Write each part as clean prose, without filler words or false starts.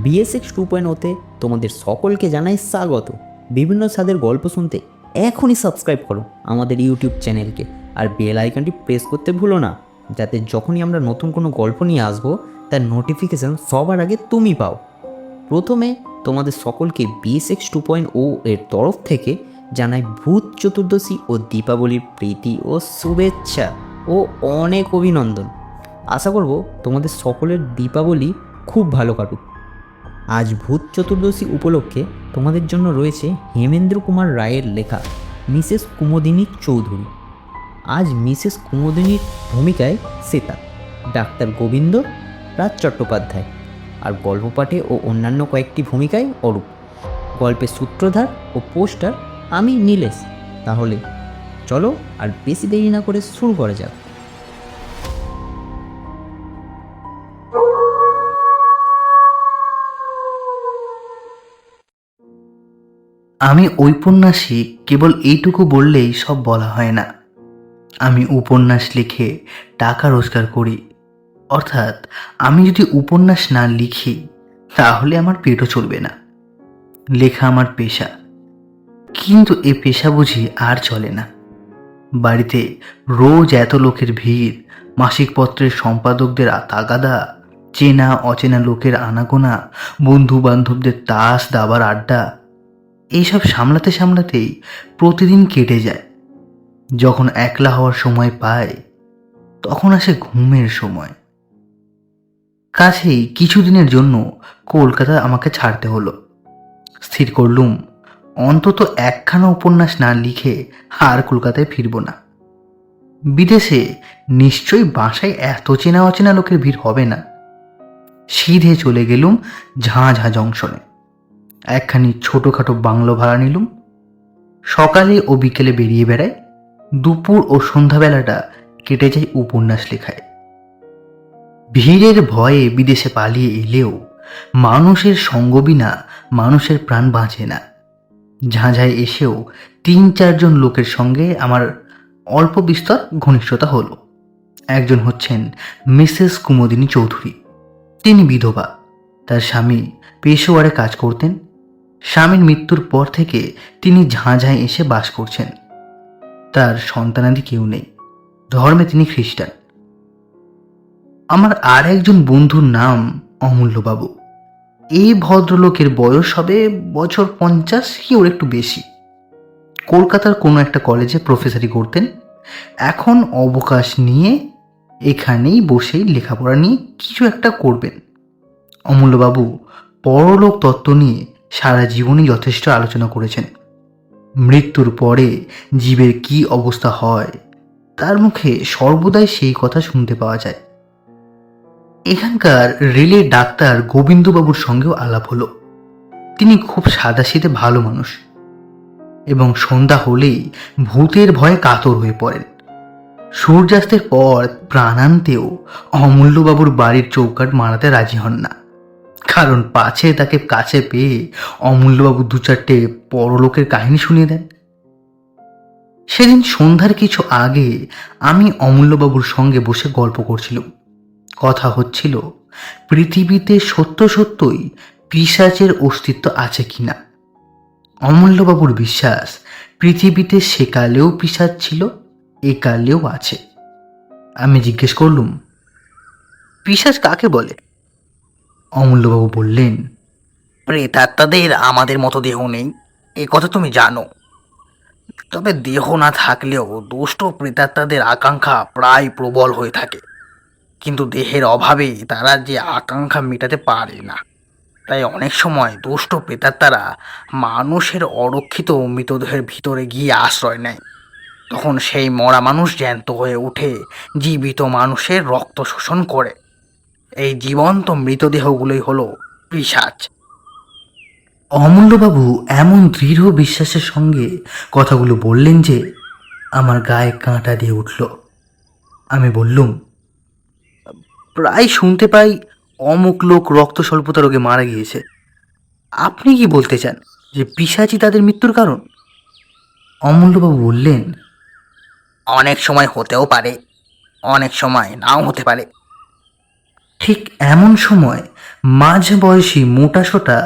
BSX 2.0-তে তোমাদের সকলকে জানাই স্বাগত। বিভিন্ন স্বাদের গল্প শুনতে এখনই সাবস্ক্রাইব করো আমাদের ইউটিউব চ্যানেলকে, আর বেল আইকনটি প্রেস করতে ভুলো না, যাতে যখনই আমরা নতুন কোনো গল্প নিয়ে আসবো তার নোটিফিকেশান সবার আগে তুমি পাও। প্রথমে তোমাদের সকলকে BSX 2.0 এর তরফ থেকে জানাই ভূত চতুর্দশী ও দীপাবলির প্রীতি ও শুভেচ্ছা ও অনেক অভিনন্দন। আশা করব তোমাদের সকলের দীপাবলি খুব ভালো কাটুক। আজ ভূত চতুর্দশী উপলক্ষে তোমাদের জন্য রয়েছে হেমেন্দ্র কুমার রায়ের লেখা মিসেস কুমোদিনী চৌধুরী। আজ মিসেস কুমোদিনীর ভূমিকায় সেতা, ডাক্তার গোবিন্দ রাজ চট্টোপাধ্যায়, আর গল্প পাঠে ও অন্যান্য কয়েকটি ভূমিকায় অরূপ। গল্পের সূত্রধার ও পোস্টার আমি নীলেশ। তাহলে চলো আর বেশি দেরি না করে শুরু করা যাক। আমি ঔপন্যাসিক কেবল এইটুকু বললেই সব বলা হয় না। আমি উপন্যাস লিখে টাকা রোজগার করি। অর্থাৎ আমি যদি উপন্যাস না লিখি তাহলে আমার পেটও চলবে না। লেখা আমার পেশা, কিন্তু এ পেশা বুঝি আর চলে না। বাড়িতে রোজ এত লোকের ভিড়, মাসিক পত্রের সম্পাদকদের তাগাদা, চেনা অচেনা লোকের আনাগোনা, বন্ধু বান্ধবদের তাস দাবার আড্ডা, এইসব সামলাতে সামলাতেই প্রতিদিন কেটে যায়। যখন একলা হওয়ার সময় পায় তখন আসে ঘুমের সময়। কাছেই কিছুদিনের জন্য কলকাতা আমাকে ছাড়তে হলো। স্থির করলুম অন্তত একখানা উপন্যাস না লিখে আর কলকাতায় ফিরব না। বিদেশে নিশ্চয়ই বাসায় এত চেনা অচেনা লোকের ভিড় হবে না। সিধে চলে গেলুম ঝাঁ জংশনে। একখানি ছোটোখাটো বাংলো ভাড়া নিলুম। সকালে ও বিকেলে বেরিয়ে বেড়াই। দুপুর ও সন্ধ্যাবেলাটা কেটে যায় উপন্যাস লেখায়। ভিড়ের ভয়ে বিদেশে পালিয়ে এলেও মানুষের সঙ্গ বিনা মানুষের প্রাণ বাঁচে না। ঝাঁঝায় এসেও ৩-৪ জন লোকের সঙ্গে আমার অল্প বিস্তর ঘনিষ্ঠতা হলো। একজন হচ্ছেন মিসেস কুমোদিনী চৌধুরী। তিনি বিধবা। তার স্বামী পেশোয়ারে কাজ করতেন। স্বামীর মৃত্যুর পর থেকে তিনি ঝাঁঝায় এসে বাস করছেন। তার সন্তানাদি কেউ নেই। ধর্মে তিনি খ্রিস্টান। আমার আর একজন বন্ধুর নাম অমূল্যবাবু। এই ভদ্রলোকের বয়স হবে বছর 50 কি ওর একটু বেশি। কলকাতার কোনো একটা কলেজে প্রফেসরি করতেন। এখন অবকাশ নিয়ে এখানেই বসেই লেখাপড়া নিয়ে কিছু একটা করবেন। অমূল্যবাবু পরলোক তত্ত্ব নিয়ে সারা জীবনই যথেষ্ট আলোচনা করেছেন। মৃত্যুর পরে জীবের কি অবস্থা হয় তার মুখে সর্বদাই সেই কথা শুনতে পাওয়া যায়। এখানকার রেলের ডাক্তার গোবিন্দবাবুর সঙ্গেও আলাপ হলো। তিনি খুব সাদাসিধে ভালো মানুষ এবং সন্ধ্যা হলেই ভূতের ভয়ে কাতর হয়ে পড়েন। সূর্যাস্তের পর প্রাণান্তেও অমূল্যবাবুর বাড়ির চৌকাঠ মারাতে রাজি হন না, কারণ পাছে তাকে কাছে পেয়ে অমূল্যবাবু 2-4টে পরলোকের কাহিনী শুনিয়ে দেন। সেদিন সন্ধ্যার কিছু আগে আমি অমূল্যবাবুর সঙ্গে বসে গল্প করছিলাম। কথা হচ্ছিল পৃথিবীতে সত্যই পিশাচের অস্তিত্ব আছে কিনা। অমূল্যবাবুর বিশ্বাস পৃথিবীতে সেকালেও পিশাচ ছিল, একালেও আছে। আমি জিজ্ঞেস করলুম, পিশাচ কাকে বলে? অমূল্যবাবু বললেন, প্রেতাত্মাদের আমাদের মতো দেহ নেই, এ কথা তুমি জানো। তবে দেহ না থাকলেও দুষ্ট প্রেতাত্মাদের আকাঙ্ক্ষা প্রায় প্রবল হয়ে থাকে, কিন্তু দেহের অভাবে তারা যে আকাঙ্ক্ষা মেটাতে পারে না। তাই অনেক সময় দুষ্ট প্রেতাত্মারা মানুষের অরক্ষিত মৃতদেহের ভিতরে গিয়ে আশ্রয় নেয়। তখন সেই মরা মানুষ জ্যান্ত হয়ে উঠে জীবিত মানুষের রক্ত শোষণ করে। এই জীবন্ত মৃতদেহগুলোই হলো পিশাচ। অমূল্যবাবু এমন দৃঢ় বিশ্বাসের সঙ্গে কথাগুলো বললেন যে আমার গায়ে কাঁটা দিয়ে উঠল। আমি বললুম, প্রায় শুনতে পাই অমুক লোক রক্ত স্বল্পতা রোগে মারা গিয়েছে। আপনি কি বলতে চান যে পিশাচই তাদের মৃত্যুর কারণ? অমূল্যবাবু বললেন, অনেক সময় হতেও পারে, অনেক সময় নাও হতে পারে। ঠিক এমন সময় মাঝ বয়সী মোটাসোটা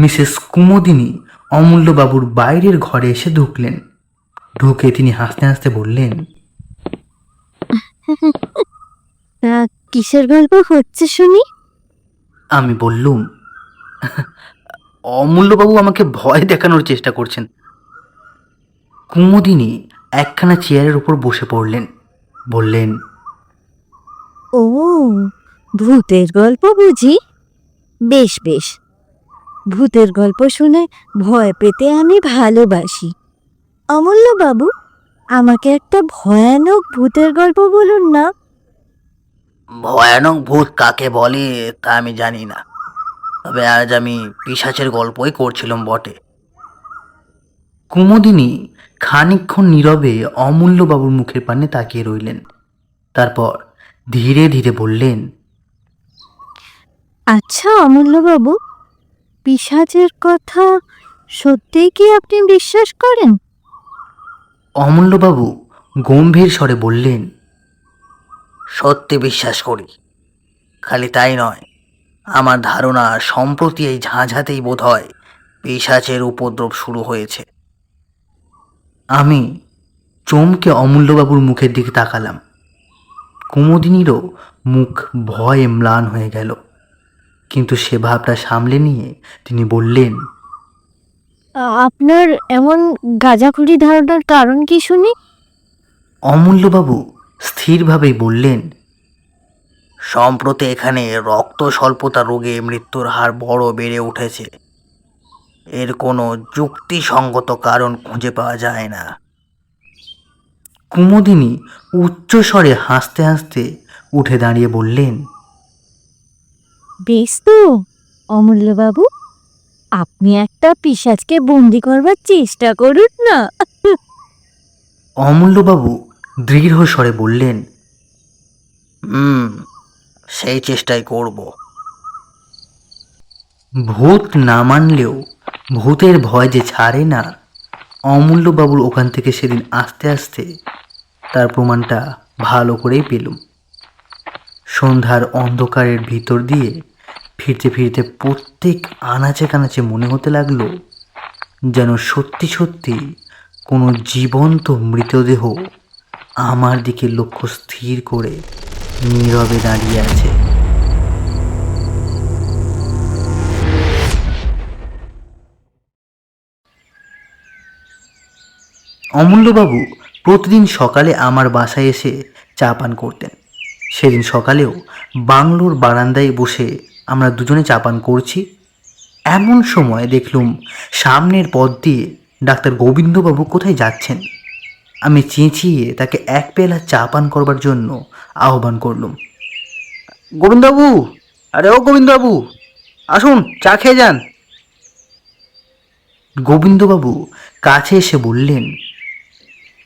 মিসেস কুমোদিনী অমূল্যবাবুর বাইরের ঘরে এসে ঢুকলেন। ঢুকে তিনি হাসতে হাসতে বললেন, তা কিসের গল্প হচ্ছে শুনি? আমি বললুম, অমূল্যবাবু আমাকে ভয় দেখানোর চেষ্টা করছেন। কুমুদিনী একখানা চেয়ারের উপর বসে পড়লেন, বললেন, ও, ভূতের গল্প বুঝি? বেশ বেশ, ভূতের গল্প শুনে ভয় পেতে আমি ভালোবাসি। অমূল্যবাবু, আমাকে একটা ভয়ানক ভূতের গল্প বলুন না। ভয়ানক ভূত কাকে বলে তা আমি জানি না, তবে আজ আমি পিশাচের গল্পই করছিলাম বটে। কুমুদিনী খানিকক্ষণ নীরবে অমূল্যবাবুর মুখের পানে তাকিয়ে রইলেন। তারপর ধীরে ধীরে বললেন, আচ্ছা অমূল্যবাবু, পিশাচের কথা সত্যিই কি আপনি বিশ্বাস করেন? অমূল্যবাবু গম্ভীর স্বরে বললেন, সত্যি বিশ্বাস করি। খালি তাই নয়, আমার ধারণা সম্প্রতি এই ঝাঁঝাতেই বোধ হয় পিশাচের উপদ্রব শুরু হয়েছে। আমি চমকে অমূল্যবাবুর মুখের দিকে তাকালাম। কুমুদিনীরও মুখ ভয়ে ম্লান হয়ে গেল, কিন্তু সে ভাবটা সামলে নিয়ে তিনি বললেন, আপনার এমন গাঁজাখুরি ধারণার কারণ কি শুনি? অমূল্যবাবু স্থিরভাবেই বললেন, সম্প্রতি এখানে রক্ত স্বল্পতা রোগে মৃত্যুর হার বড় বেড়ে উঠেছে। এর কোনো যুক্তিসঙ্গত কারণ খুঁজে পাওয়া যায় না। কুমুদিনী উচ্চস্বরে হাসতে হাসতে উঠে দাঁড়িয়ে বললেন, বেশ তো অমূল্যবাবু, আপনি একটা পিশাচকে বন্দি করবার চেষ্টা করুন না। অমূল্যবাবু দৃঢ় স্বরে বললেন, সেই চেষ্টাই করব। ভূত না মানলেও ভূতের ভয় যে ছাড়ে না, অমূল্যবাবুর ওখান থেকে সেদিন আস্তে আস্তে তার প্রমাণটা ভালো করেই পেলুম। সন্ধ্যার অন্ধকারের ভিতর দিয়ে ফিরতে ফিরতে প্রত্যেক আনাচে কানাচে মনে হতে লাগলো যেন সত্যি সত্যি কোনো জীবন্ত মৃতদেহ আমার দিকে লক্ষ্য স্থির করে নীরবে দাঁড়িয়ে আছে। অমূল্যবাবু প্রতিদিন সকালে আমার বাসায় এসে চা পান করতেন। সেদিন সকালেও বাংলোর বারান্দায় বসে আমরা দুজনে চা পান করছি। এমন সময় দেখলুম সামনের পথ দিয়ে ডাক্তার গোবিন্দবাবু কোথায় যাচ্ছেন। আমি চেঁচিয়ে তাকে এক পেলা চা পান করবার জন্য আহ্বান করলুম, গোবিন্দবাবু, আরে ও গোবিন্দবাবু, আসুন চা খেয়ে যান। গোবিন্দবাবু কাছে এসে বললেন,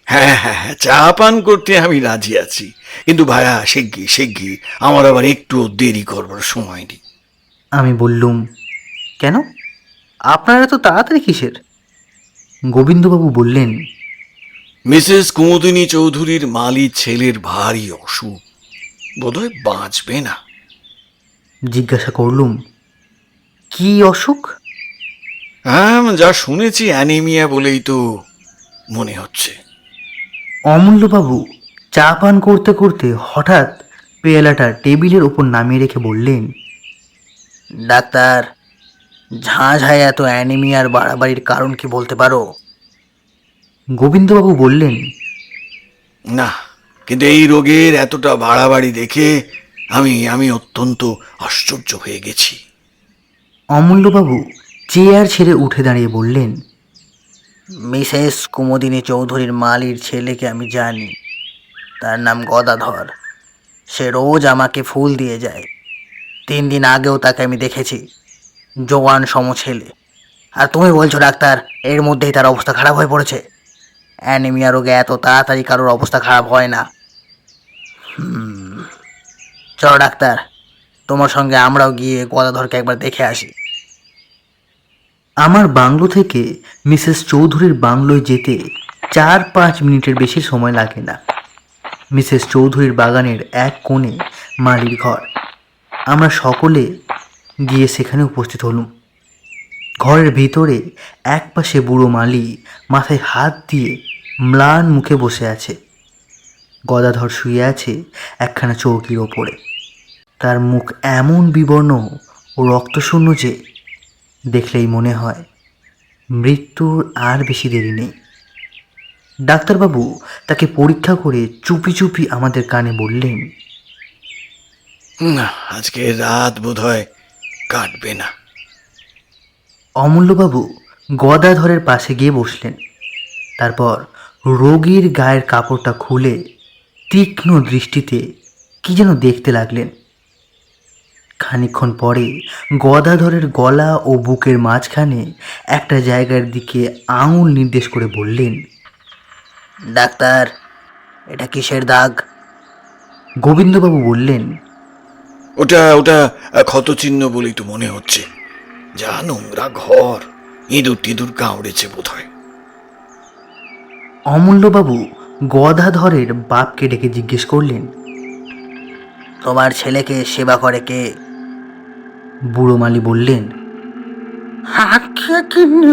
হ্যাঁ হ্যাঁ হ্যাঁ, চা পান করতে আমি রাজি আছি, কিন্তু ভায়া শিগগির শিগগির, আমার আবার একটু দেরি করবার সময় নেই। আমি বললুম, কেন, আপনারা তো তাড়াতাড়ি কিসের? গোবিন্দবাবু বললেন, মিসেস কুমুদিনী চৌধুরীর মালি ছেলের ভারী অসুখ, বোধহয় বাঁচবে না। জিজ্ঞাসা করলুম, কি অসুখ? হ্যাঁ, যা শুনেছি অ্যানিমিয়া বলেই তো মনে হচ্ছে। অমূল্যবাবু চা পান করতে করতে হঠাৎ পেয়ালাটা টেবিলের ওপর নামিয়ে রেখে বললেন, ডাক্তার, ঝাঁঝায় এত অ্যানিমিয়ার বাড়াবাড়ির কারণ কি বলতে পারো? গোবিন্দবাবু বললেন, না, কিন্তু এই রোগের এতটা বাড়াবাড়ি দেখে আমি আমি অত্যন্ত আশ্চর্য হয়ে গেছি। অমূল্যবাবু চেয়ার ছেড়ে উঠে দাঁড়িয়ে বললেন, মিসেস কুমুদিনী চৌধুরীর মালির ছেলেকে আমি জানি। তার নাম গদাধর। সে রোজ আমাকে ফুল দিয়ে যায়। 3 দিন আগেও তাকে আমি দেখেছি, জোয়ান সম ছেলে। আর তুমি বলছো ডাক্তার এর মধ্যেই তার অবস্থা খারাপ হয়ে পড়েছে? অ্যানিমিয়া রোগে এত তাড়াতাড়ি কারোর অবস্থা খারাপ হয় না। চলো ডাক্তার, তোমার সঙ্গে আমরাও গিয়ে গদাধরকে একবার দেখে আসি। আমার বাংলো থেকে মিসেস চৌধুরীর বাংলোয় যেতে 4-5 মিনিটের বেশি সময় লাগে না। মিসেস চৌধুরীর বাগানের এক কোণে মালির ঘর। আমরা সকলে গিয়ে সেখানে উপস্থিত হলুম। ঘরের ভিতরে একপাশে বুড়ো মালি মাথায় হাত দিয়ে ম্লান মুখে বসে আছে। গদাধর শুয়ে আছে একখানা চৌকির ওপরে। তার মুখ এমন বিবর্ণ ও রক্তশূন্য যে দেখলেই মনে হয় মৃত্যুর আর বেশি দেরি নেই। ডাক্তারবাবু তাকে পরীক্ষা করে চুপি চুপি আমাদের কানে বললেন, না, আজকে রাত বোধহয় কাটবে না। অমূল্যবাবু গদাধরের পাশে গিয়ে বসলেন। তারপর রোগীর গায়ের কাপড়টা খুলে তীক্ষ্ণ দৃষ্টিতে কি যেন দেখতে লাগলেন। খানিকক্ষণ পরে গদাধরের গলা ও বুকের মাঝখানে একটা জায়গার দিকে আঙুল নির্দেশ করে বললেন, ডাক্তার, এটা কিসের দাগ? গোবিন্দবাবু বললেন, ওটা ওটা ক্ষতচিহ্ন বলেই তো মনে হচ্ছে। যা নোংরা ঘর, ইঁদুর টিঁদুর কামড়েছে বোধহয়। অমূল্যবাবু গদাধরের বাপকে ডেকে জিজ্ঞেস করলেন, তোমার ছেলেকে সেবা করে কে? বুড়ো মালি বললেন,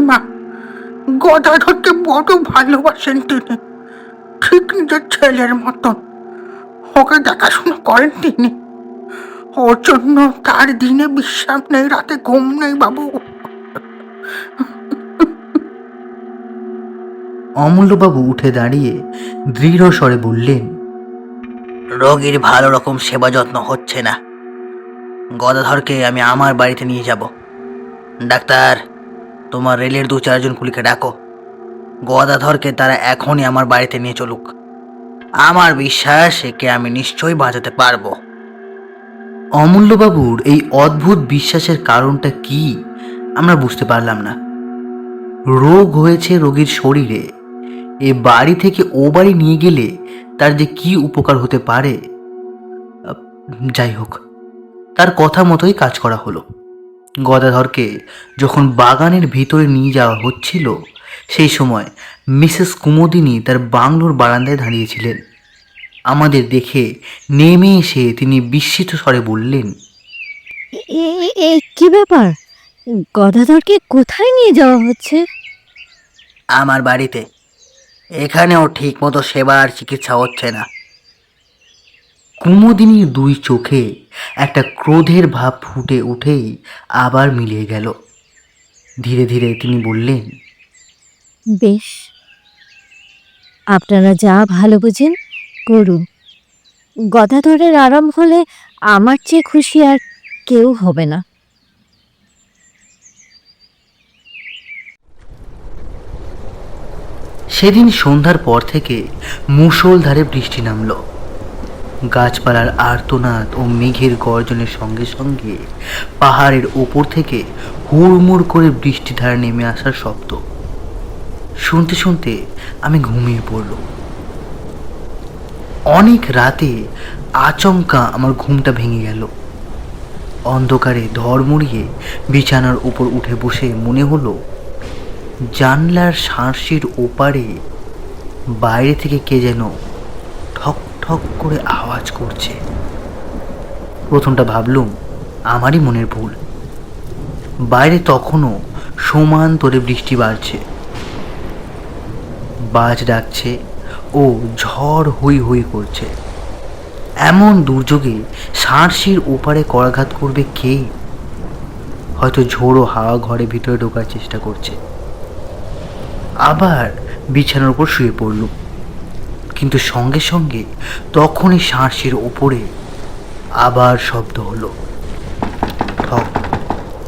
মা, গদাধরকে বড় ভালোবাসেন তিনি, ঠিক নিজের ছেলের মতন। ওকে দেখাশোনা করেন তিনি। ওর জন্য তার দিনে বিশ্রাম নেই, রাতে ঘুম নেই বাবু। অমূল্যবাবু উঠে দাঁড়িয়ে দৃঢ় স্বরে বললেন, রোগীর ভালো রকম সেবা যত্ন হচ্ছে না। গদাধরকে আমি আমার বাড়িতে নিয়ে যাব। ডাক্তার, তোমার রেলের 2-4 জন কুলিকে ডাকো। গদাধরকে তারা এখনই আমার বাড়িতে নিয়ে চলুক। আমার বিশ্বাস একে আমি নিশ্চয়ই বাঁচাতে পারবো। অমূল্যবাবুর এই অদ্ভুত বিশ্বাসের কারণটা কি আমরা বুঝতে পারলাম না। রোগ হয়েছে রোগীর শরীরে, এ বাড়ি থেকে ও বাড়ি নিয়ে গেলে তার যে কি উপকার হতে পারে। যাই হোক, তার কথা মতোই কাজ করা হলো। গদাধরকে যখন বাগানের ভিতরে নিয়ে যাওয়া হচ্ছিল, সেই সময় মিসেস কুমুদিনী তার বাংলোর বারান্দায় দাঁড়িয়েছিলেন। আমাদের দেখে নেমে এসে তিনি বিস্মিত স্বরে বললেন, কি ব্যাপার? গদাধরকে কোথায় নিয়ে যাওয়া হচ্ছে? আমার বাড়িতে। এখানেও ঠিক মতো সেবা আর চিকিৎসা হচ্ছে না। কুমুদিনীর 2 চোখে একটা ক্রোধের ভাব ফুটে উঠেই আবার মিলিয়ে গেল। ধীরে ধীরে তিনি বললেন, বেশ, আপনারা যা ভালো বুঝেন করুন। গদাধরের আরাম হলে আমার চেয়ে খুশি আর কেউ হবে না। সেদিন সন্ধ্যার পর থেকে মুষলধারে বৃষ্টি নামল। গাছপালার আর্তনাদ ও মেঘের গর্জনের সঙ্গে সঙ্গে পাহাড়ের ওপর থেকে হুড়মুড় করে বৃষ্টিধারা নেমে আসার শব্দ শুনতে শুনতে আমি ঘুমিয়ে পড়লাম। অনেক রাতে আচমকা আমার ঘুমটা ভেঙে গেল। অন্ধকারে ধড়মড়িয়ে বিছানার উপর উঠে বসে মনে হলো জানলার শাঁসির ওপারে বাইরে থেকে কে যেন ঠক ঠক করে আওয়াজ করছে। প্রথমটা ভাবলুম আমারই মনের ভুল। বাইরে তখনও সমান তোরে বৃষ্টি বাড়ছে, বাজ ডাকছে ও ঝড় হই হই করছে। এমন দুর্যোগে শাঁসির ওপারে করাঘাত করবে কে? হয়তো ঝোড়ো হাওয়া ঘরে ভিতরে ঢোকার চেষ্টা করছে। আবার বিছানার উপর শুয়ে পড়লুম, কিন্তু সঙ্গে সঙ্গে তখনই শাঁসির ওপরে আবার শব্দ হলো, ঠক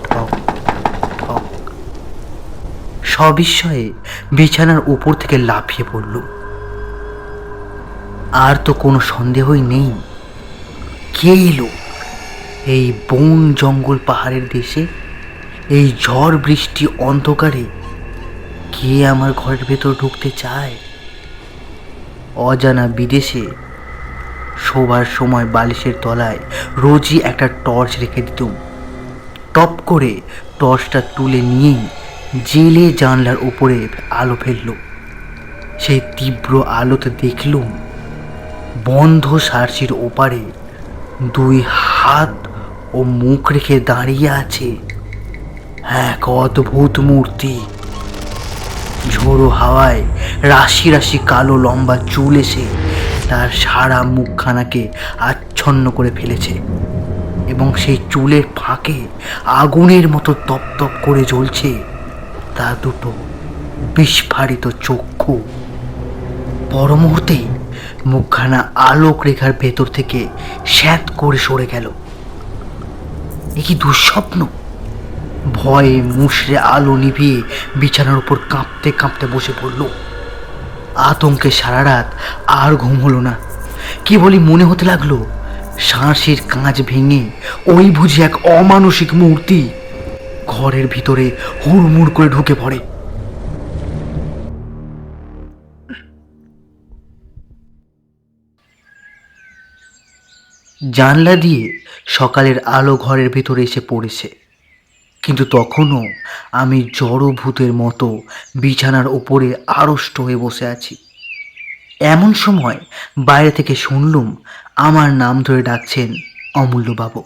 ঠক ঠক। সবিস্ময়ে বিছানার উপর থেকে লাফিয়ে পড়লুম। আর তো কোনো সন্দেহই নেই, কে এলো এই বন জঙ্গল পাহাড়ের দেশে, এই ঝড় বৃষ্টি অন্ধকারে কে আমার ঘরের ভেতর ঢুকতে চায়? অজানা বিদেশে শোবার সময় বালিশের তলায় রোজই একটা টর্চ রেখে দিতুম। টপ করে টর্চটা তুলে নিয়েই জেলে জানলার উপরে আলো ফেলল। সেই তীব্র আলোতে দেখলুম বন্ধ সার্সির ওপারে 2 হাত ও মুখ রেখে দাঁড়িয়ে আছে এক অদ্ভুত মূর্তি। ঝোড়ো হাওয়ায় রাশি রাশি কালো লম্বা চুল এসে তার সারা মুখখানাকে আচ্ছন্ন করে ফেলেছে, এবং সেই চুলের ফাঁকে আগুনের মতো তপ করে জ্বলছে তার দুটো বিস্ফারিত চক্ষু। পর মুহূর্তেই মুখখানা আলোক রেখার ভেতর থেকে স্যাঁত করে সরে গেল। এ কি দুঃস্বপ্ন? ভয়ে মুষড়ে আলো নিভিয়ে বিছানার উপর কাঁপতে কাঁপতে বসে পড়ল। আতঙ্কে সারা রাত আর ঘুম হলো না। কেবলই মনে হতে লাগলো শাঁসের কাঁচ ভেঙে ওই বুঝি এক অমানসিক মূর্তি ঘরের ভিতরে হুড়মুড় করে ঢুকে পড়ে। জানলা দিয়ে সকালের আলো ঘরের ভিতরে এসে পড়েছে, কিন্তু তখনও আমি জড় ভূতের মতো বিছানার উপরে আড়ষ্ট হয়ে বসে আছি। এমন সময় বাইরে থেকে শুনলুম আমার নাম ধরে ডাকছেন অমূল্যবাবু।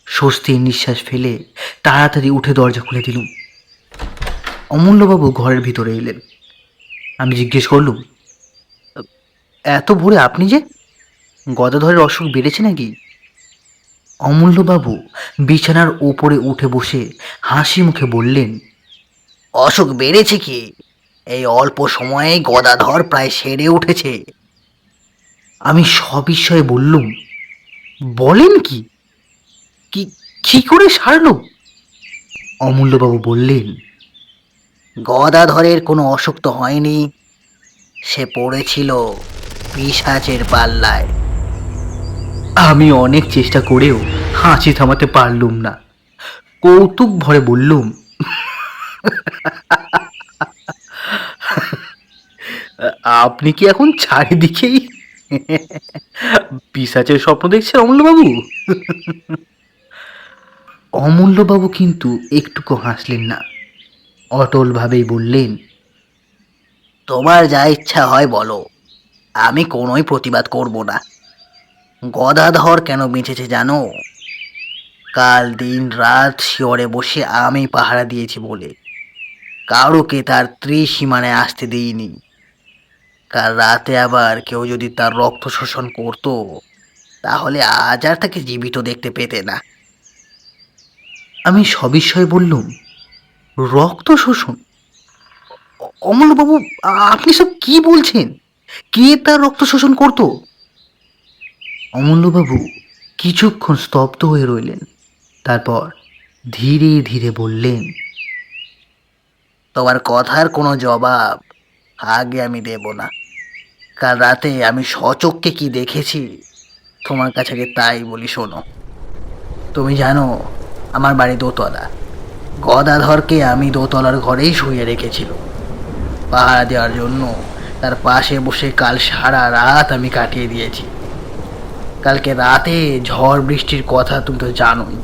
স্বস্তির নিঃশ্বাস ফেলে তাড়াতাড়ি উঠে দরজা খুলে দিলুম। অমূল্যবাবু ঘরের ভিতরে এলেন। আমি জিজ্ঞেস করলুম, এত ভোরে আপনি যে? গদাধরের অসুখ বেড়েছে নাকি? অমূল্যবাবু বিছানার ওপরে উঠে বসে হাসি মুখে বললেন, অসুখ বেড়েছে কি, এই অল্প সময়ে গদাধর প্রায় সেরে উঠেছে। আমি সবিস্ময়ে বললুম, বলেন কি? কি করে সারলো? অমূল্যবাবু বললেন, গদাধরের কোনো অসুখ তো হয়নি, সে পড়েছিল পিশাচের পাল্লায়। আমি অনেক চেষ্টা করেও হাসি থামাতে পারলুম না। কৌতুক ভরে বললুম, আপনি কি এখন চারিদিকেই পিশাচের স্বপ্ন দেখছেন অমূল্যবাবু? অমূল্যবাবু কিন্তু একটুকু হাসলেন না, অটলভাবেই বললেন, তোমার যা ইচ্ছা হয় বলো, আমি কোনোই প্রতিবাদ করব না। গদাধর কেন বেঁচেছে জানো? কাল দিন রাত শিয়রে বসে আমি পাহারা দিয়েছি বলে কারোকে তার ত্রিসীমানায় আসতে দিইনি। কাল রাতে আবার কেউ যদি তার রক্ত শোষণ করত, তাহলে আজ আর তাকে জীবিত দেখতে পেতে না। আমি সবিস্ময়ে বললুম, রক্ত শোষণ? অমূল্যবাবু, আপনি সব কি বলছেন? কে তার রক্ত শোষণ করত? অমূল্যবাবু কিছুক্ষণ স্তব্ধ হয়ে রইলেন, তারপর ধীরে ধীরে বললেন, তোমার কথার কোনো জবাব আগে আমি দেব না। কাল রাতে আমি সচক্ষে কি দেখেছি তোমার কাছে আগে তাই বলি শোনো। তুমি জানো আমার বাড়ি দোতলা। গদাধরকে আমি দোতলার ঘরেই শুয়ে রেখেছিল পাহারা দেওয়ার জন্য। তার পাশে বসে কাল সারা রাত আমি কাটিয়ে দিয়েছি। কালকে রাতে ঝড় বৃষ্টির কথা তুমি তো জানোই।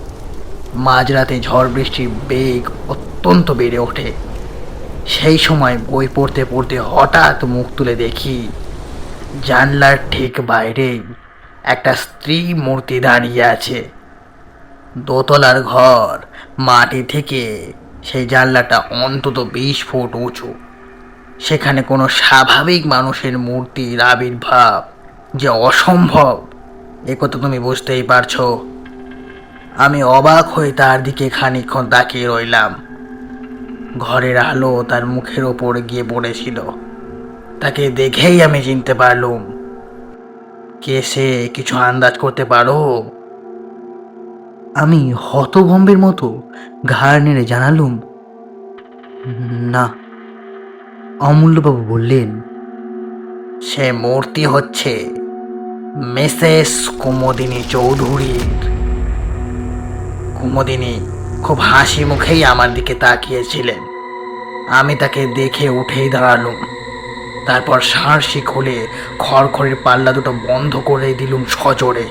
মাঝরাতে ঝড় বৃষ্টির বেগ অত্যন্ত বেড়ে ওঠে। সেই সময় বই পড়তে পড়তে হঠাৎ মুখ তুলে দেখি জানলার ঠিক বাইরেই একটা স্ত্রী মূর্তি দাঁড়িয়ে আছে। দোতলার ঘর, মাটি থেকে সেই জানলাটা অন্তত 20 ফুট উঁচু। সেখানে কোনো স্বাভাবিক মানুষের মূর্তির আবির্ভাব যে অসম্ভব, এ কথা তুমি বুঝতেই পারছো। আমি অবাক হয়ে তার দিকে খানিকক্ষণ তাকিয়ে রইলাম। ঘরের আলো তার মুখের ওপর গিয়ে পড়েছিল। তাকে দেখেই আমি চিনতে পারলুম। কে সে, কিছু আন্দাজ করতে পারো? আমি হতভম্বের মতো ঘাড় নেড়ে জানালুম, না। অমূল্যবাবু বললেন, সে মূর্তি হচ্ছে মিসেস কুমুদিনী চৌধুরীর। কুমুদিনী খুব হাসি মুখেই আমার দিকে তাকিয়েছিলেন। আমি তাকে দেখে উঠেই দাঁড়ালুম। তারপর সাঁড়শি খুলে খড়খড়ের পাল্লা দুটো বন্ধ করে দিলুম সজোরে।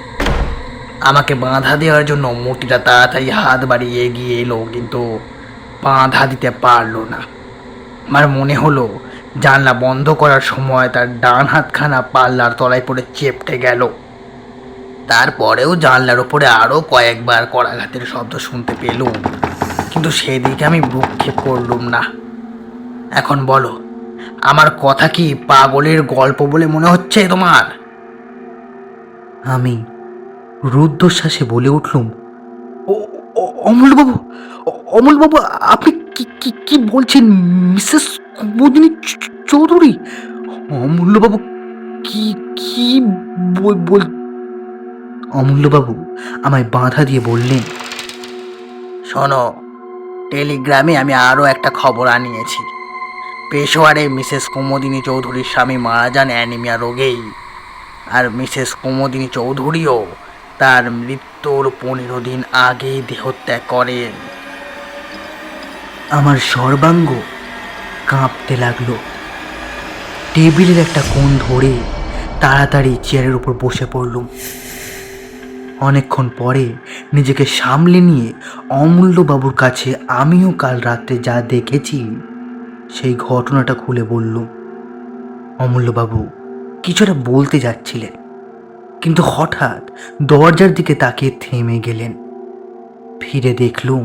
আমাকে বাঁধা দেওয়ার জন্য মূর্তিটা তাড়াতাড়ি হাত বাড়িয়ে এগিয়ে এলো, কিন্তু বাঁধা দিতে পারলো না। আমার মনে হলো জানলা বন্ধ করার সময় তার ডান হাতখানা পাল্লার তলায় পড়ে চেপটে গেল। তারপরেও জানলার ওপরে আরও কয়েকবার করাঘাতের শব্দ শুনতে পেলুম, কিন্তু সেদিকে আমি ভ্রুক্ষেপ করলুম না। এখন বলো, আমার কথা কি পাগলের গল্প বলে মনে হচ্ছে তোমার? আমি রুদ্ধশ্বাসে বলে উঠলুম, অমূল্যবাবু, অমূল্যবাবু, আপনি কি কি কি বলছেন? মিসেস কুমুদিনী চৌধুরী? অমূল্যবাবু কি কি বল? অমূল্যবাবু আমায় বাধা দিয়ে বললেন, শোনো, টেলিগ্রামে আমি আরও একটা খবর আনিয়েছি। পেশোয়ারে মিসেস কুমুদিনী চৌধুরীর স্বামী মারা যান অ্যানিমিয়া রোগেই, আর মিসেস কুমুদিনী চৌধুরীও তার মৃত্যুর 15 দিন আগেই দেহত্যাগ করেন। আমার সর্বাঙ্গ কাঁপতে লাগলো। টেবিলের একটা কোণ ধরে তাড়াতাড়ি চেয়ারের উপর বসে পড়লুম। অনেকক্ষণ পরে নিজেকে সামলে নিয়ে অমূল্যবাবুর কাছে আমিও কাল রাত্রে যা দেখেছি সেই ঘটনাটা খুলে বললুম। অমূল্যবাবু কিছুটা বলতে যাচ্ছিলেন, কিন্তু হঠাৎ দরজার দিকে তাকিয়ে থেমে গেলেন। ফিরে দেখলুম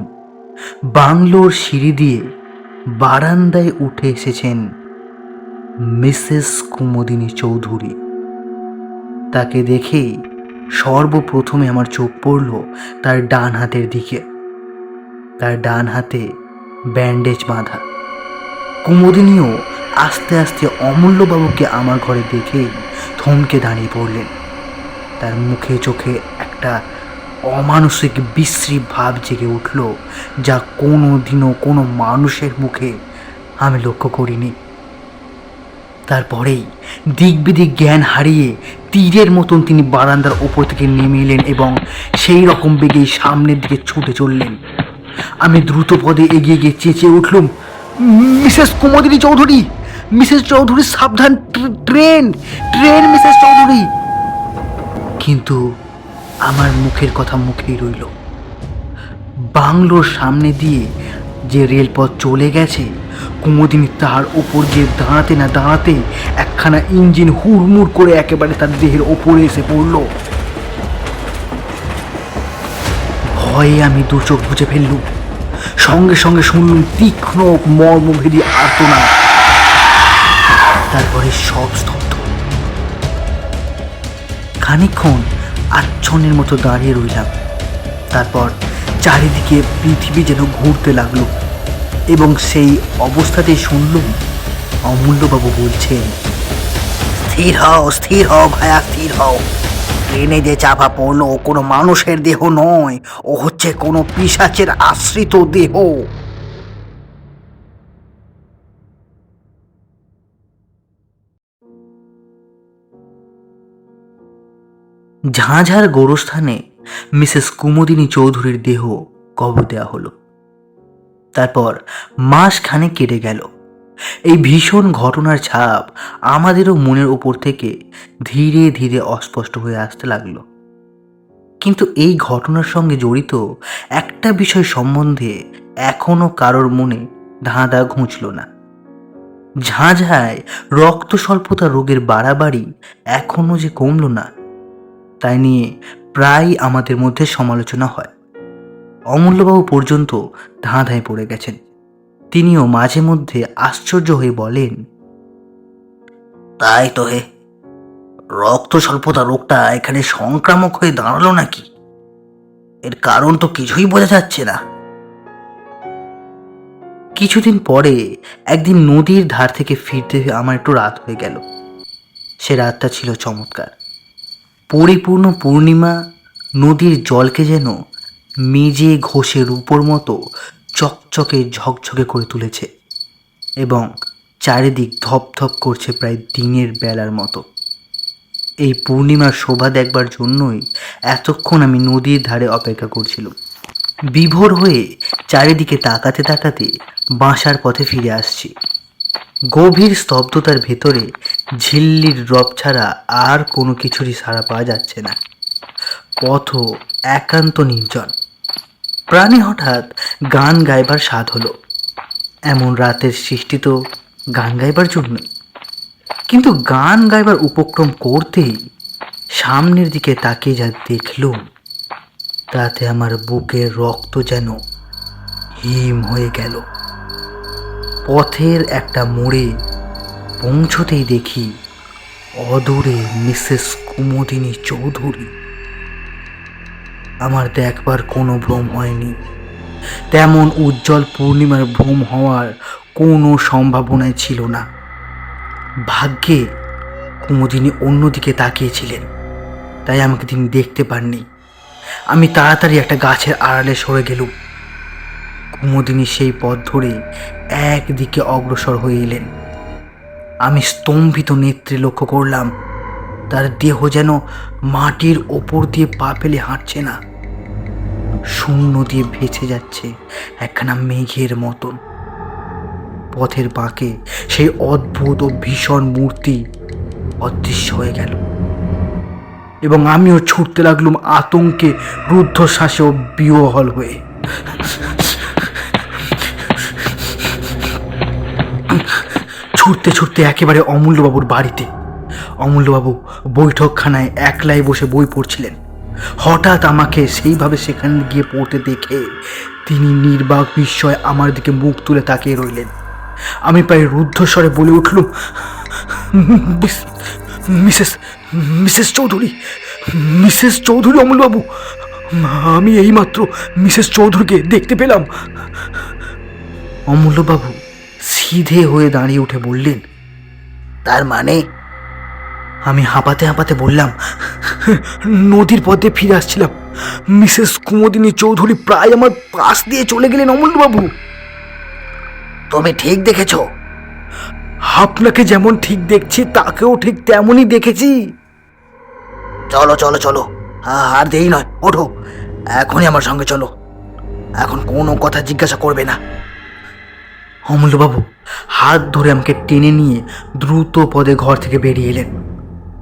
বাংলোর সিঁড়ি দিয়ে বারান্দায় উঠে এসেছেন মিসেস কুমুদিনী চৌধুরী। তাকে দেখেই সর্বপ্রথমে আমার চোখ পড়ল তার ডান হাতের দিকে। তার ডান হাতে ব্যান্ডেজ বাঁধা। কুমুদিনীও আস্তে আস্তে অমূল্যবাবুকে আমার ঘরে দেখেই থমকে দাঁড়িয়ে পড়লেন। তার মুখে চোখে একটা অমানসিক বিশ্রী ভাব জেগে উঠল, যা কোনো দিনও কোনো মানুষের মুখে আমি লক্ষ্য করিনি। তারপরেই দিক বিদিক জ্ঞান হারিয়ে তীরের মতন তিনি বারান্দার ওপর থেকে নেমে এলেন এবং সেই রকম বেগেই সামনের দিকে ছুটে চললেন। আমি দ্রুত পদে এগিয়ে গিয়ে চেঁচিয়ে উঠলুম, মিসেস কুমুদিনী চৌধুরী, মিসেস চৌধুরী সাবধান, ট্রেন ট্রেন মিসেস চৌধুরী। কিন্তু আমার মুখের কথা মুখেই রইল। বাংলোর সামনে দিয়ে যে রেলপথ চলে গেছে, কুমুদিনী তার ওপর গিয়ে দাঁড়াতে না দাঁড়াতে একখানা ইঞ্জিন হুড়মুড় করে একেবারে তার দেহের ওপরে এসে পড়ল। ভয়ে আমি দু চোখ বুজে ফেললুম। সঙ্গে সঙ্গে শুনলুম তীক্ষ্ণ মর্মভেদী আর্তনাদ। তারপরে সব স্তব্ধ। খানিকক্ষণ আচ্ছন্নের মতো দাঁড়িয়ে রইলাম। তারপর চারিদিকে পৃথিবী যেন ঘুরতে লাগলো এবং সেই অবস্থাতেই শুনলুম অমূল্যবাবু বলছেন, স্থির হও, স্থির হও ভায়া, স্থির হও। ট্রেনে যে চাপা পড়লো কোনো মানুষের দেহ নয়, ও হচ্ছে কোনো পিশাচের আশ্রিত দেহ। ঝাঁঝার গোরস্থানে মিসেস কুমুদিনী চৌধুরীর দেহ কবর দেওয়া হলো। তারপর মাস খানেক কেটে গেল। এই ভীষণ ঘটনার ছাপ আমাদেরও মনের উপর থেকে ধীরে ধীরে অস্পষ্ট হয়ে আসতে লাগলো। কিন্তু এই ঘটনার সঙ্গে জড়িত একটা বিষয় সম্বন্ধে এখনো কারোর মনে ধাঁধা ঘুঁচল না। ঝাঁঝায় রক্ত স্বল্পতা রোগের বাড়াবাড়ি এখনো যে কমল না, তাই নিয়ে প্রায় আমাদের মধ্যে সমালোচনা হয়। অমূল্যবাবু পর্যন্ত ধাঁধায় পড়ে গেছেন। তিনিও মাঝে মধ্যে আশ্চর্য হয়ে বলেন, তাই তো হে, রক্ত স্বল্পতা রোগটা এখানে সংক্রামক হয়ে দাঁড়ালো নাকি? এর কারণ তো কিছুই বোঝা যাচ্ছে না। কিছুদিন পরে একদিন নদীর ধার থেকে ফিরতে আমার একটু রাত হয়ে গেল। সে রাতটা ছিল চমৎকার। পরিপূর্ণ পূর্ণিমা নদীর জলকে যেন মেজে ঘষে রূপোর মতো চকচকে ঝকঝকে করে তুলেছে এবং চারিদিক ধপধপ করছে প্রায় দিনের বেলার মতো। এই পূর্ণিমার শোভা দেখবার জন্যই এতক্ষণ আমি নদীর ধারে অপেক্ষা করছিলাম। বিভোর হয়ে চারিদিকে তাকাতে তাকাতে বাসার পথে ফিরে আসছি। গভীর স্তব্ধতার ভেতরে ঝিল্লির রব ছাড়া আর কোনো কিছুরই সাড়া পাওয়া যাচ্ছে না। পথ একান্ত নির্জন। প্রাণে হঠাৎ গান গাইবার স্বাদ হলো। এমন রাতের সৃষ্টি তো গান গাইবার জন্যই। কিন্তু গান গাইবার উপক্রম করতেই সামনের দিকে তাকিয়ে যা দেখলুম, তাতে আমার বুকের রক্ত যেন হিম হয়ে গেল। পথের একটা মোড়ে পৌঁছতেই দেখি অদূরে মিসেস কুমুদিনী চৌধুরী। আমার দেখবার কোনো ভ্রম হয়নি, তেমন উজ্জ্বল পূর্ণিমার ভ্রম হওয়ার কোনো সম্ভাবনাই ছিল না। ভাগ্যে কুমুদিনী অন্যদিকে তাকিয়েছিলেন, তাই আমাকে তিনি দেখতে পাননি। আমি তাড়াতাড়ি একটা গাছের আড়ালে সরে গেলুম। কুমুদিনী সেই পথ ধরে একদিকে অগ্রসর হয়ে এলেন। আমি স্তম্ভিত নেত্রে লক্ষ্য করলাম, তার দেহ যেন মাটির ওপর দিয়ে পা ফেলে হাঁটছে না, শূন্য দিয়ে ভেসে যাচ্ছে একখানা মেঘের মতন। পথের বাঁকে সেই অদ্ভুত ও ভীষণ মূর্তি অদৃশ্য হয়ে গেল, এবং আমিও ছুটতে লাগলুম আতঙ্কে, রুদ্ধশ্বাসে ও বিহ্বল হয়ে। ছুটতে ছুটতে একেবারে অমূল্যবাবুর বাড়িতে। অমূল্যবাবু বৈঠকখানায় একলাই বসে বই পড়ছিলেন। হঠাৎ আমাকে সেইভাবে সেখানে গিয়ে পড়তে দেখে তিনি নির্বাক বিস্ময়ে আমার দিকে মুখ তুলে তাকিয়ে রইলেন। আমি প্রায় রুদ্ধস্বরে বলে উঠলুম, Mrs Mrs Chowdhury, Mrs Chowdhury, অমূল্যবাবু, আমি এইমাত্র মিসেস চৌধুরীকে দেখতে পেলাম। অমূল্যবাবু সিধে হয়ে দাঁড়িয়ে উঠে বললেন, তার মানে? আমি হাঁপাতে হাঁপাতে বললাম, নদীর পথে ফিরে আসছিলাম, মিসেস কুমুদিনী চৌধুরী প্রায় আমার পাশ দিয়ে চলে গেলেন অমূল্যবাবু। তুমি ঠিক দেখেছ? আপনাকে যেমন ঠিক দেখছি তাকেও ঠিক তেমনই দেখেছি। চলো চলো চলো, আর দেরি নয়, ওঠো, এখনই আমার সঙ্গে চলো, এখন কোনো কথা জিজ্ঞাসা করবে না। অমূল্যবাবু হাত ধরে আমাকে টেনে নিয়ে দ্রুত পদে ঘর থেকে বেরিয়ে এলেন।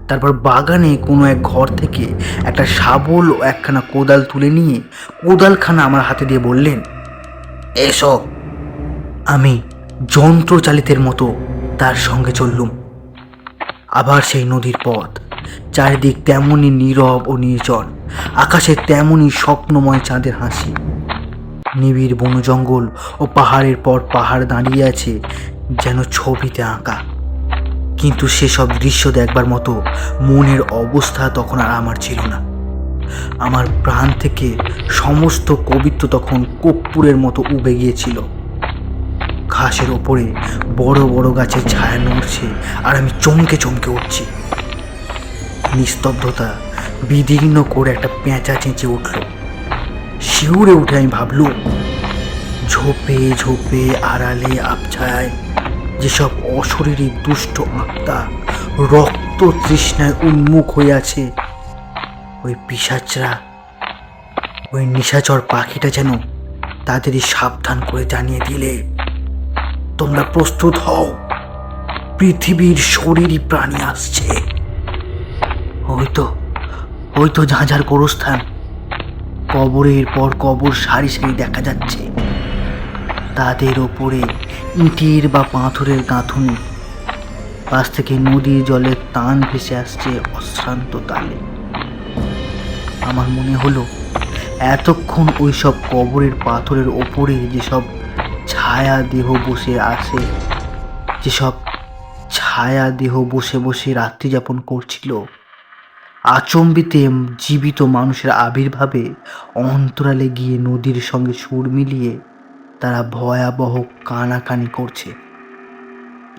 তারপর বাগানে কোনো এক ঘর থেকে একটা শাবল ও একখানা কোদাল তুলে নিয়ে কোদালখানা আমার হাতে দিয়ে বললেন, এসো। আমি যন্ত্রচালিতের মতো তার সঙ্গে চললুম। আবার সেই নদীর পথ, চারিদিক তেমনই নীরব ও নির্জন, আকাশে তেমনই স্বপ্নময় চাঁদের হাসি। নিবিড় বন জঙ্গল ও পাহাড়ের পর পাহাড় দাঁড়িয়ে আছে যেন ছবিতে আঁকা। কিন্তু সেসব দৃশ্য দেখবার মতো মনের অবস্থা তখন আর আমার ছিল না। আমার প্রাণ থেকে সমস্ত কবিত্ব তখন কর্পূরের মতো উবে গিয়েছিল। ঘাসের ওপরে বড় বড় গাছের ছায়া নড়ছে, আর আমি চমকে চমকে উঠছি। নিস্তব্ধতা বিদীর্ণ করে একটা পেঁচা চেঁচে উঠল। শিউরে উঠে আমি ভাবলুম, ঝোপে ঝোপে আড়ালে আবছায় যেসব অশরীরী দুষ্ট আত্মা রক্ত তৃষ্ণায় উন্মুখ হয়ে আছে, ওই পিশাচরা, ওই নিশাচর পাখিটা যেন তাদেরই সাবধান করে জানিয়ে দিলে, তোমরা প্রস্তুত হও, পৃথিবীর শরীরী প্রাণী আসছে। ওই তো ঝাঁঝার গোরস্থান, কবরের পর কবর সারি সারি দেখা যাচ্ছে, তাদের ওপরে ইটের বা পাথরের গাঁথুনি, পাশ থেকে নদীর জলের টান ভেসে আসছে অশ্রান্ত তালে। আমার মনে হলো এতক্ষণ ওইসব কবরের পাথরের ওপরে যেসব ছায়া দেহ বসে আসে, যেসব ছায়া দেহ বসে বসে রাত্রি যাপন করছিল, আচম্বিতে জীবিত মানুষের আবির্ভাবে অন্তরালে গিয়ে নদীর সঙ্গে সুর মিলিয়ে তারা ভয়াবহ কানাকানি করছে।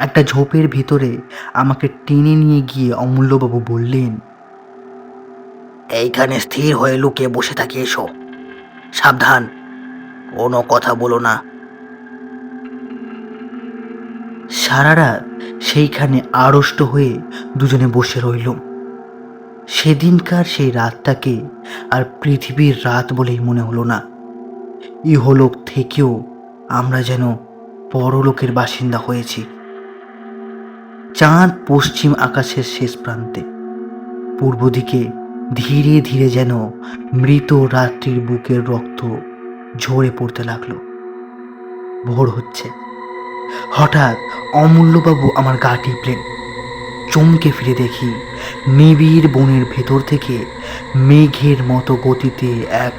একটা ঝোপের ভিতরে আমাকে টেনে নিয়ে গিয়ে অমূল্যবাবু বললেন, এইখানে স্থির হয়ে লুকিয়ে বসে থাকি, এসো, সাবধান, কোনো কথা বলো না। সারা রাত সেইখানে আড়ষ্ট হয়ে দুজনে বসে রইলুম। সেদিনকার সেই রাতটাকে আর পৃথিবীর রাত বলেই মনে হলো না। ইহলোক থেকেও আমরা যেন পরলোকের বাসিন্দা হয়েছি। চাঁদ পশ্চিম আকাশের শেষ প্রান্তে, পূর্ব দিকে ধীরে ধীরে যেন মৃত রাত্রির বুকের রক্ত ঝরে পড়তে লাগলো। ভোর হচ্ছে। হঠাৎ অমূল্যবাবু আমার গা টিপলেন। চমকে ফিরে দেখি নিবিড় বনের ভেতর থেকে মেঘের মতো গতিতে এক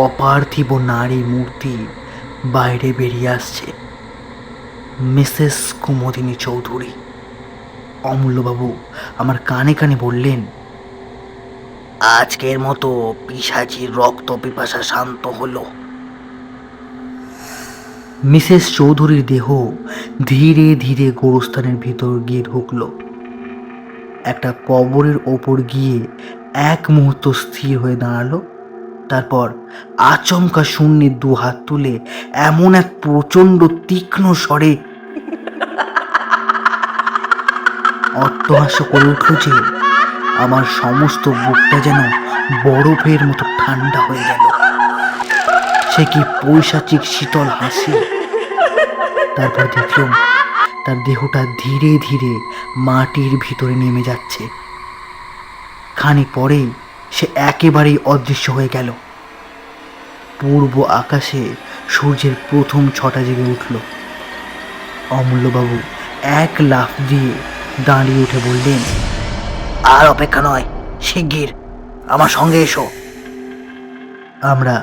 অপার্থিব নারী মূর্তি বাইরে বেরিয়ে আসছে। মিসেস কুমুদিনী চৌধুরী। অমূল্যবাবু আমার কানে কানে বললেন, আজকের মতো পিশাচির রক্ত পিপাসা শান্ত হলো। মিসেস চৌধুরীর দেহ ধীরে ধীরে গোরস্থানের ভিতর গিয়ে ঢুকলো। একটা কবরের ওপর গিয়ে এক মুহূর্ত স্থির হয়ে দাঁড়ালো। তারপর আচমকা শূন্যে দু হাত তুলে এমন এক প্রচণ্ড তীক্ষ্ণ স্বরে অট্টহাস্য করে উঠল যে আমার সমস্ত বুকটা যেন বরফের মতো ঠান্ডা হয়ে গেল। সে কি পৈশাচিক শীতল হাসি! তারপর দেখলাম তার দেহটা ধীরে ধীরে মাটির ভিতরে নেমে যাচ্ছে। খানিক পরেই সে একেবারেই অদৃশ্য হয়ে গেল। পূর্ব আকাশে সূর্যের প্রথম ছটা জেগে উঠল। অমূল্যবাবু এক লাফ দিয়ে দাঁড়িয়ে উঠে বললেন, আর অপেক্ষা নয়, শিগগির আমার সঙ্গে এসো। আমরা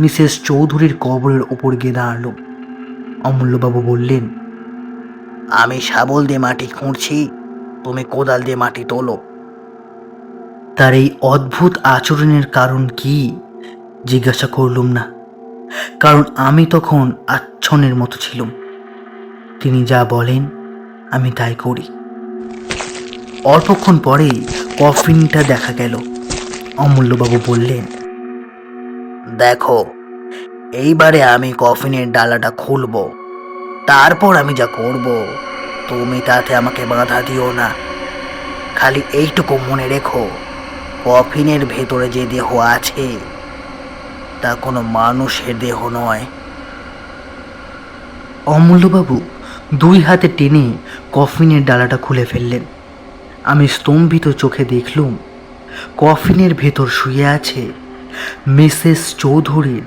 মিসেস চৌধুরীর কবরের ওপর গিয়ে দাঁড়ালো। অমূল্যবাবু বললেন, আমি শাবল দিয়ে মাটি খুঁড়ছি, তুমি কোদাল দিয়ে মাটি তোলো। তার এই অদ্ভুত আচরণের কারণ কি জিজ্ঞাসা করলুম না, কারণ আমি তখন আচ্ছন্নের মতো ছিলাম। তিনি যা বলেন আমি তাই করি। অল্পক্ষণ পরেই কফিনটা দেখা গেল। অমূল্যবাবু বললেন, দেখো, এইবারে আমি কফিনের ডালাটা খুলব, তারপর আমি যা করব তুমি তাতে আমাকে বাধা দিও না। খালি এইটুকু মনে রেখো, কফিনের ভেতরে যে দেহ আছে তা কোনো মানুষের দেহ নয়। অমূল্যবাবু দুই হাতে টেনে কফিনের ডালাটা খুলে ফেললেন। আমি স্তম্ভিত চোখে দেখলুম কফিনের ভেতর শুয়ে আছে মিসেস চৌধুরীর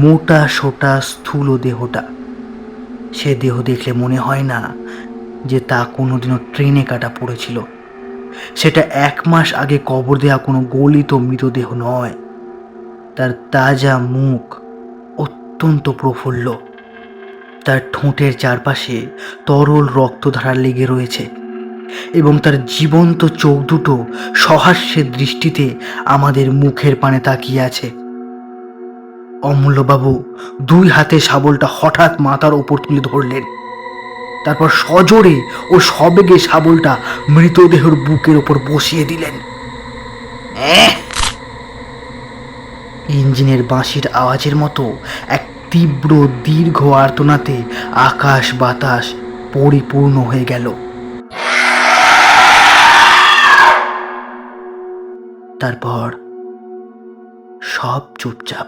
মোটা সোটা স্থূল দেহটা। সে দেহ দেখলে মনে হয় না যে তা কোনোদিনও ট্রেনে কাটা পড়েছিল। সেটা 1 মাস আগে কবর দেওয়া কোনো গলিত মৃতদেহ নয়। তার তাজা মুখ অত্যন্ত প্রফুল্ল। তার ঠোঁটের চারপাশে তরল রক্তধারা লেগে রয়েছে এবং তার জীবন্ত চোখ দুটো সহাস্যের দৃষ্টিতে আমাদের মুখের পানে তাকিয়ে আছে। অমূল্যবাবু 2 হাতে শাবলটা হঠাৎ মাথার ওপর তুলে ধরলেন। তারপর সজোরে ও সবেগে শাবলটা মৃতদেহের বুকের ওপর বসিয়ে দিলেন। ইঞ্জিনের বাঁশির আওয়াজের মতো এক তীব্র দীর্ঘ আর্তনাতে আকাশ বাতাস পরিপূর্ণ হয়ে গেল। তারপর সব চুপচাপ।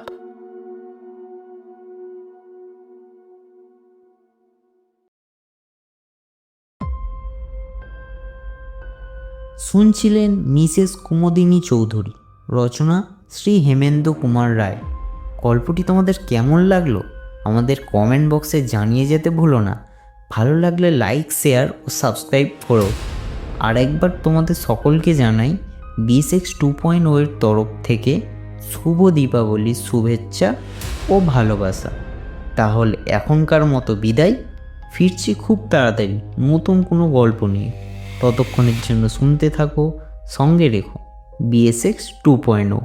শুনছিলেন মিসেস কুমুদিনী চৌধুরী, রচনা শ্রী হেমেন্দ্র কুমার রায়। গল্পটি তোমাদের কেমন লাগলো আমাদের কমেন্ট বক্সে জানিয়ে যেতে ভুলো না। ভালো লাগলে লাইক, শেয়ার ও সাবস্ক্রাইব করো। আর একবার তোমাদের সকলকে জানাই BSX 2.0 এর তরফ থেকে শুভ দীপাবলির শুভেচ্ছা ও ভালোবাসা। তাহলে এখনকার মতো বিদায়। ফিরছি খুব তাড়াতাড়ি নতুন কোনো গল্প নিয়ে। ততক্ষণের জন্য শুনতে থাকো, সঙ্গে রেখো BSX 2.0।